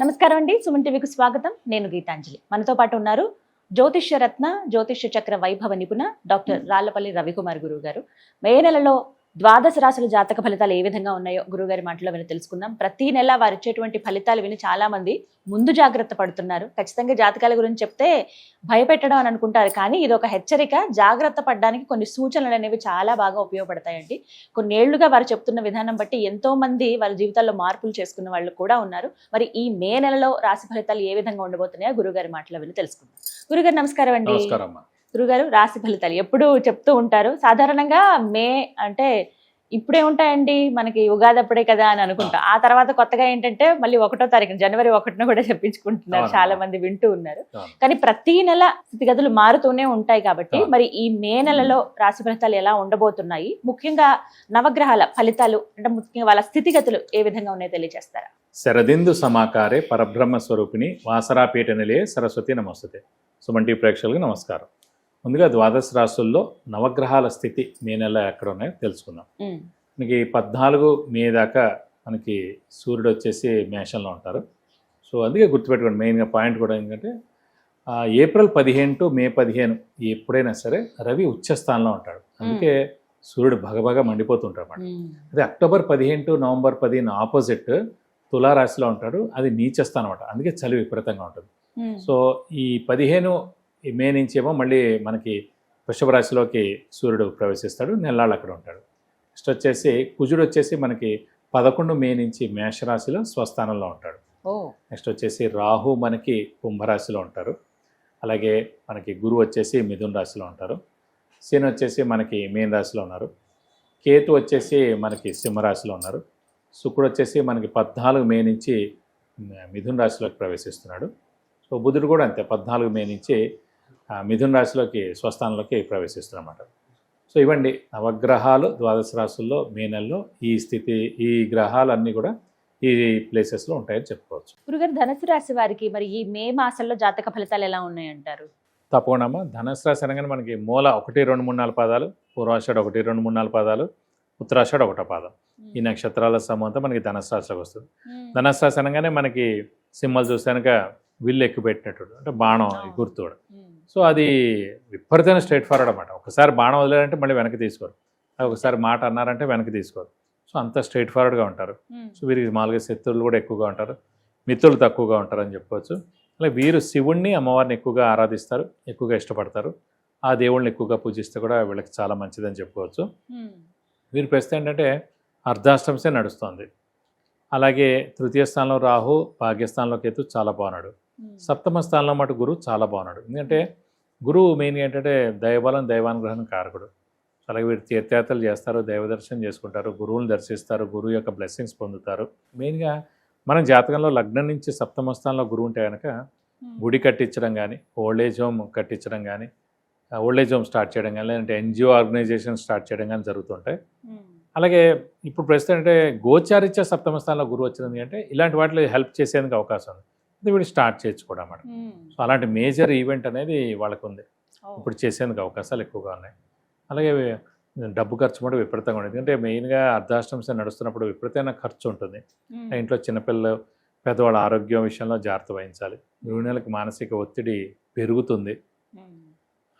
నమస్కారం అండి. సుమన్ టీవీకి స్వాగతం. నేను గీతాంజలి. మనతో పాటు ఉన్నారు జ్యోతిష్య రత్న, జ్యోతిష్య చక్ర వైభవ నిపుణ డాక్టర్ రాళ్లపల్లి రవికుమార్ గురువు గారు. మే నెలలో ద్వాదశ రాశుల జాతక ఫలితాలు ఏ విధంగా ఉన్నాయో గురువుగారి మాటలో విని తెలుసుకుందాం. ప్రతి నెల వారు ఇచ్చేటువంటి ఫలితాలు విని చాలా మంది ముందు జాగ్రత్త పడుతున్నారు. ఖచ్చితంగా జాతకాల గురించి చెప్తే భయపెట్టడం అని అనుకుంటారు, కానీ ఇది ఒక హెచ్చరిక. జాగ్రత్త పడడానికి కొన్ని సూచనలు అనేవి చాలా బాగా ఉపయోగపడతాయండి. కొన్నేళ్లుగా వారు చెప్తున్న విధానం బట్టి ఎంతో మంది వాళ్ళ జీవితాల్లో మార్పులు చేసుకున్న వాళ్ళు కూడా ఉన్నారు. మరి ఈ మే నెలలో రాశి ఫలితాలు ఏ విధంగా ఉండబోతున్నాయో గురుగారి మాటలో విని తెలుసుకుందాం. గురుగారు నమస్కారం అండి. గురుగారు, రాశి ఫలితాలు ఎప్పుడు చెప్తూ ఉంటారు. సాధారణంగా మే అంటే ఇప్పుడే ఉంటాయండి, మనకి ఉగాది అప్పుడే కదా అని అనుకుంటాం. ఆ తర్వాత కొత్తగా ఏంటంటే మళ్ళీ 1వ తారీఖు జనవరి 1న కూడా చెప్పించుకుంటున్నారు, చాలా మంది వింటూ ఉన్నారు. కానీ ప్రతి నెల స్థితిగతులు మారుతూనే ఉంటాయి కాబట్టి మరి ఈ మే నెలలో రాశి ఫలితాలు ఎలా ఉండబోతున్నాయి, ముఖ్యంగా నవగ్రహాల ఫలితాలు అంటే ముఖ్యంగా వాళ్ళ స్థితిగతులు ఏ విధంగా ఉన్నాయో తెలియజేస్తారా? శరదిందు సమాకారే పరబ్రహ్మ స్వరూపిణి వాసరాపీఠ నిలయే సరస్వతి నమస్తే. సుమన్ టీవీ ప్రేక్షకులకు నమస్కారం. ముందుగా ద్వాదశ రాశుల్లో నవగ్రహాల స్థితి మే నెల ఎక్కడ ఉన్నాయో తెలుసుకుందాం. మనకి 14 మే దాకా మనకి సూర్యుడు వచ్చేసి మేషంలో ఉంటారు. సో అందుకే గుర్తుపెట్టుకోండి, మెయిన్గా పాయింట్ కూడా ఏంటంటే ఏప్రిల్ 15 టు మే 15 ఎప్పుడైనా సరే రవి ఉచ్చస్థానంలో ఉంటాడు. అందుకే సూర్యుడు భగభగా మండిపోతుంటాడు అన్నమాట. అదే అక్టోబర్ 15 టు నవంబర్ 15 ఆపోజిట్ తులారాశిలో ఉంటాడు, అది నీచస్థానం అనమాట. అందుకే చలి విపరీతంగా ఉంటుంది. సో ఈ 15 మే నుంచి ఏమో మళ్ళీ మనకి వృషభ రాశిలోకి సూర్యుడు ప్రవేశిస్తాడు, నెల్లాళ్ళు అక్కడ ఉంటాడు. నెక్స్ట్ వచ్చేసి కుజుడు వచ్చేసి మనకి 11 మే నుంచి మేషరాశిలో స్వస్థానంలో ఉంటాడు. నెక్స్ట్ వచ్చేసి రాహు మనకి కుంభరాశిలో ఉంటారు. అలాగే మనకి గురువు వచ్చేసి మిథున రాశిలో ఉంటారు. శని వచ్చేసి మనకి మీన రాశిలో ఉన్నారు. కేతు వచ్చేసి మనకి సింహరాశిలో ఉన్నారు. శుక్రుడు వచ్చేసి మనకి 14 మే నుంచి మిథున రాశిలోకి ప్రవేశిస్తున్నాడు. సో బుధుడు కూడా అంతే, 14 మే నుంచి మిథున రాశిలోకి స్వస్థానంలోకి ప్రవేశిస్తున్నమాట. సో ఇవ్వండి నవగ్రహాలు ద్వాదశ రాశుల్లో మే నెలలో ఈ స్థితి, ఈ గ్రహాలన్నీ కూడా ఈ ప్లేసెస్లో ఉంటాయని చెప్పుకోవచ్చు. గురుగారు, ధనుసు రాశి వారికి మరి ఈ మే మాసంలో జాతక ఫలితాలు ఎలా ఉన్నాయంటారు? తప్పకుండా అమ్మా. ధనుసు రాశి అనగానే మనకి మూల 1, 2, 3, 4 పాదాలు, పూర్వాషాఢ 1, 2, 3, 4 పాదాలు, ఉత్తరాషాఢ 1 పాదం. ఈ నక్షత్రాల సమూహంతో మనకి ధనుసు రాశిలోకి వస్తుంది. ధనుసు రాశి అనగానే మనకి సింహలు చూసాక విల్లు ఎక్కువ పెట్టినట్టు, అంటే బాణం గుర్తు కూడా. సో అది విపరీతమైన స్ట్రైట్ ఫార్వర్డ్ అన్నమాట. ఒకసారి బాణం వదిలేరంటే మళ్ళీ వెనక్కి తీసుకోరు, ఒకసారి మాట అన్నారంటే వెనక్కి తీసుకోరు. సో అంత స్ట్రైట్ ఫార్వర్డ్గా ఉంటారు. సో వీరికి మామూలుగా శత్రువులు కూడా ఎక్కువగా ఉంటారు, మిత్రులు తక్కువగా ఉంటారు అని చెప్పుకోవచ్చు. అలాగే వీరు శివుణ్ణి అమ్మవారిని ఎక్కువగా ఆరాధిస్తారు, ఎక్కువగా ఇష్టపడతారు. ఆ దేవుళ్ళని ఎక్కువగా పూజిస్తే కూడా వీళ్ళకి చాలా మంచిదని చెప్పుకోవచ్చు. వీరి ప్రస్తుతం ఏంటంటే అర్ధాష్టంసే నడుస్తుంది. అలాగే తృతీయ స్థానంలో రాహు, భాగ్యస్థానంలో కేతు చాలా బాగున్నాడు. సప్తమ స్థానంలో మటు గురువు చాలా బాగున్నాడు. ఎందుకంటే గురువు మెయిన్గా ఏంటంటే దైవబలం, దైవానుగ్రహం కారకుడు. అలాగే వీరు తీర్థయాత్రలు చేస్తారు, దైవ దర్శనం చేసుకుంటారు, గురువుని దర్శిస్తారు, గురువు యొక్క బ్లెస్సింగ్స్ పొందుతారు. మెయిన్గా మన జాతకంలో లగ్నం నుంచి సప్తమ స్థానంలో గురువు ఉంటే కనుక గుడి కట్టించడం కానీ, ఓల్డేజ్ హోమ్ కట్టించడం కానీ, ఓల్డేజ్ హోమ్ స్టార్ట్ చేయడం కానీ, లేదంటే ఎన్జిఓ ఆర్గనైజేషన్ స్టార్ట్ చేయడం కానీ జరుగుతుంటాయి. అలాగే ఇప్పుడు ప్రస్తుతం అంటే గోచారిత్య సప్తమ స్థానంలో గురువు వచ్చింది అంటే ఇలాంటి వాటిలో హెల్ప్ చేసేందుకు అవకాశం ఉంది. వీడు స్టార్ట్ చేయొచ్చు కూడా అన్నమాట. సో అలాంటి మేజర్ ఈవెంట్ అనేది వాళ్ళకు ఉంది, ఇప్పుడు చేసేందుకు అవకాశాలు ఎక్కువగా ఉన్నాయి. అలాగే డబ్బు ఖర్చు కూడా విపరీతంగా ఉండేది. ఎందుకంటే మెయిన్గా అర్ధాష్టంశ నడుస్తున్నప్పుడు విపరీతమైన ఖర్చు ఉంటుంది. ఇంట్లో చిన్నపిల్లలు, పెద్దవాళ్ళ ఆరోగ్యం విషయంలో జాగ్రత్త వహించాలి. గృహిణులకు మానసిక ఒత్తిడి పెరుగుతుంది.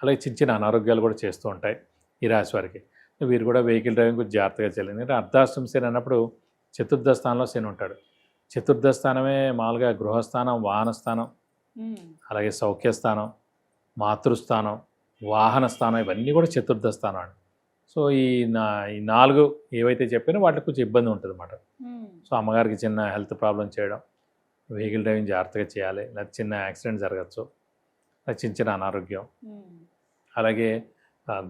అలాగే చిన్న చిన్న అనారోగ్యాలు కూడా చేస్తూ ఉంటాయి ఈ రాశి వారికి. వీరు కూడా వెహికల్ డ్రైవింగ్ కొంచెం జాగ్రత్తగా చేయాలి. ఎందుకంటే అర్ధాష్టం శని అన్నప్పుడు చతుర్థ స్థానంలో శని ఉంటాడు. చతుర్థ స్థానమే మామూలుగా గృహస్థానం, వాహన స్థానం, అలాగే సౌఖ్యస్థానం, మాతృస్థానం, వాహన స్థానం, ఇవన్నీ కూడా చతుర్థ స్థానం అండి. సో ఈ 4 ఏవైతే చెప్పానో వాటికి కొంచెం ఇబ్బంది ఉంటుంది అన్నమాట. సో అమ్మగారికి చిన్న హెల్త్ ప్రాబ్లం చేయడం, వెహికల్ డ్రైవింగ్ జాగ్రత్తగా చేయాలి, లేదా చిన్న యాక్సిడెంట్ జరగచ్చు, చిన్న చిన్న అనారోగ్యం. అలాగే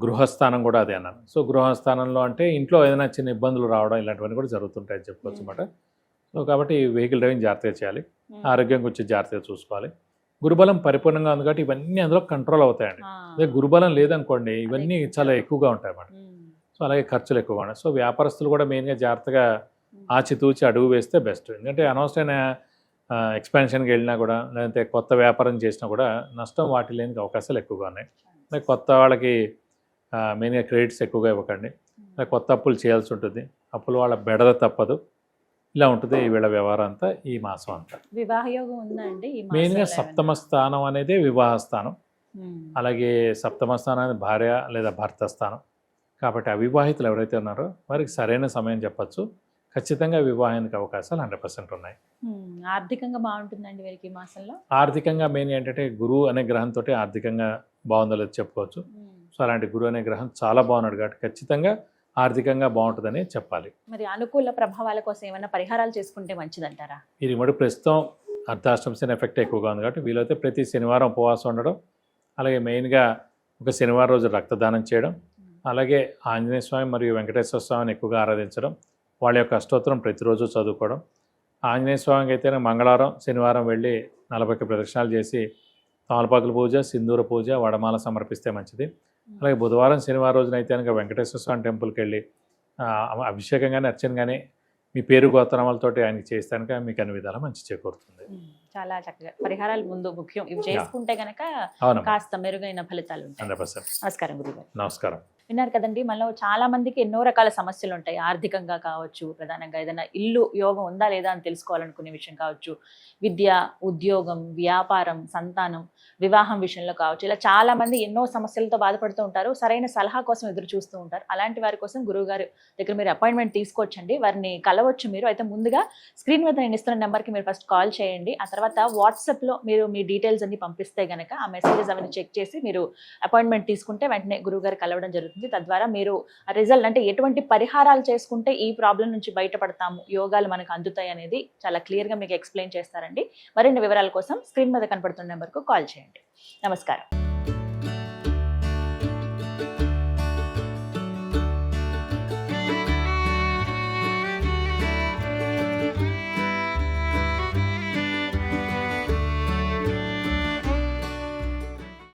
గృహస్థానం కూడా అదే అన్నాను. సో గృహస్థానంలో అంటే ఇంట్లో ఏదైనా చిన్న ఇబ్బందులు రావడం ఇలాంటివన్నీ కూడా జరుగుతుంటాయని చెప్పుకోవచ్చు అన్నమాట. సో కాబట్టి వెహికల్ డ్రైవింగ్ జాగ్రత్తగా చేయాలి, ఆరోగ్యం కొంచెం జాగ్రత్తగా చూసుకోవాలి. గురుబలం పరిపూర్ణంగా ఉంది కాబట్టి ఇవన్నీ అందులో కంట్రోల్ అవుతాయండి. అదే గురుబలం లేదనుకోండి ఇవన్నీ చాలా ఎక్కువగా ఉంటాయి అన్నమాట. సో అలాగే ఖర్చులు ఎక్కువగా ఉన్నాయి. సో వ్యాపారస్తులు కూడా మెయిన్గా జాగ్రత్తగా ఆచితూచి అడుగు వేస్తే బెస్ట్. ఎందుకంటే అనవసరమైన ఎక్స్పాన్షన్కి వెళ్ళినా కూడా, లేదంటే కొత్త వ్యాపారం చేసినా కూడా నష్టం వాటి లేని అవకాశాలు ఎక్కువగా ఉన్నాయి. అలాగే కొత్త వాళ్ళకి మెయిన్గా క్రెడిట్స్ ఎక్కువగా ఇవ్వకండి. కొత్త అప్పులు చేయాల్సి ఉంటుంది. అప్పులు వాళ్ళ బెడద తప్పదు. ఇలా ఉంటుంది వీళ్ళ వ్యవహారం అంతా ఈ మాసం అంతా. వివాహ యోగం ఉందా అండి ఈ మెయిన్గా మాసంలో సప్తమ ఏమైనా? స్థానం అనేది వివాహ స్థానం, అలాగే అలాగే సప్తమ స్థానం అనేది భార్య లేదా భర్త స్థానం. కాబట్టి అవివాహితులు ఎవరైతే ఉన్నారో వారికి సరైన సమయం చెప్పచ్చు. ఖచ్చితంగా వివాహానికి అవకాశాలు 100% ఉన్నాయి. ఆర్థికంగా బాగుంటుందండి వీరికి ఈ మాసంలో. ఆర్థికంగా మెయిన్ ఏంటంటే గురువు అనే గ్రహంతో ఆర్థికంగా బాగుందో లేదో చెప్పుకోవచ్చు. సో అలాంటి గురువు అనే గ్రహం చాలా బాగున్నాడు కాబట్టి ఖచ్చితంగా ఆర్థికంగా బాగుంటుందని చెప్పాలి. మరి అనుకూల ప్రభావాల కోసం ఏమైనా పరిహారాలు చేసుకుంటే మంచిదంటారా? ఇది మరి ప్రస్తుతం అర్ధాష్టమ శని ఎఫెక్ట్ ఎక్కువగా ఉంది కాబట్టి వీలైతే ప్రతి శనివారం ఉపవాసం ఉండడం, అలాగే మెయిన్గా ఒక శనివారం రోజు రక్తదానం చేయడం, అలాగే ఆంజనేయ స్వామి మరియు వెంకటేశ్వర స్వామిని ఎక్కువగా ఆరాధించడం, వాళ్ళ యొక్క అష్టోత్తరం ప్రతిరోజు చదువుకోవడం. ఆంజనేయ స్వామికి అయితే మంగళవారం శనివారం వెళ్ళి 40 ప్రదక్షిణాలు చేసి తమలపాకుల పూజ, సింధూర పూజ, వడమాల సమర్పిస్తే మంచిది. అలాగే బుధవారం శనివారం రోజున అయితే కనుక వెంకటేశ్వర స్వామి టెంపుల్కి వెళ్ళి అభిషేకం కానీ అర్చన కానీ మీ పేరు గోత్రనామాలతోటి ఆయనకి చేస్తే కనుక మీకు అన్ని విధాలా మంచి చేకూరుతుంది. చాలా చక్కగా పరిహారాలు ముందు ముఖ్యం, ఇవి చేసుకుంటే గనక అవునమ్మా, కాస్త మెరుగైన ఫలితాలు ఉంటాయి. 100%. నమస్కారం గురుగారు. నమస్కారం. విన్నారు కదండి, మనలో చాలా మందికి ఎన్నో రకాల సమస్యలు ఉంటాయి. ఆర్థికంగా కావచ్చు, ప్రధానంగా ఏదైనా ఇల్లు యోగం ఉందా లేదా అని తెలుసుకోవాలనుకునే విషయం కావచ్చు, విద్య, ఉద్యోగం, వ్యాపారం, సంతానం, వివాహం విషయంలో కావచ్చు, ఇలా చాలా మంది ఎన్నో సమస్యలతో బాధపడుతూ ఉంటారు. సరైన సలహా కోసం ఎదురు చూస్తూ ఉంటారు. అలాంటి వారి కోసం గురువు గారు దగ్గర మీరు అపాయింట్మెంట్ తీసుకోవచ్చండి, వారిని కలవచ్చు మీరు. అయితే ముందుగా స్క్రీన్ మీద నేను ఇస్తున్న నెంబర్కి మీరు ఫస్ట్ కాల్ చేయండి. ఆ తర్వాత వాట్సాప్లో మీరు మీ డీటెయిల్స్ అన్ని పంపిస్తే గనక ఆ మెసేజెస్ అవన్నీ చెక్ చేసి మీరు అపాయింట్మెంట్ తీసుకుంటే వెంటనే గురువు గారు కలవడం జరుగుతుంది. తద్వారా మీరు రిజల్ట్ అంటే ఎటువంటి పరిహారాలు చేసుకుంటే ఈ ప్రాబ్లం నుంచి బయటపడతాము, యోగాలు మనకు అందుతాయి అనేది చాలా క్లియర్గా మీకు ఎక్స్ప్లెయిన్ చేస్తారండి. మరిన్ని వివరాల కోసం స్క్రీన్ మీద కనపడుతున్న నెంబర్కు కాల్ చేయండి. నమస్కారం.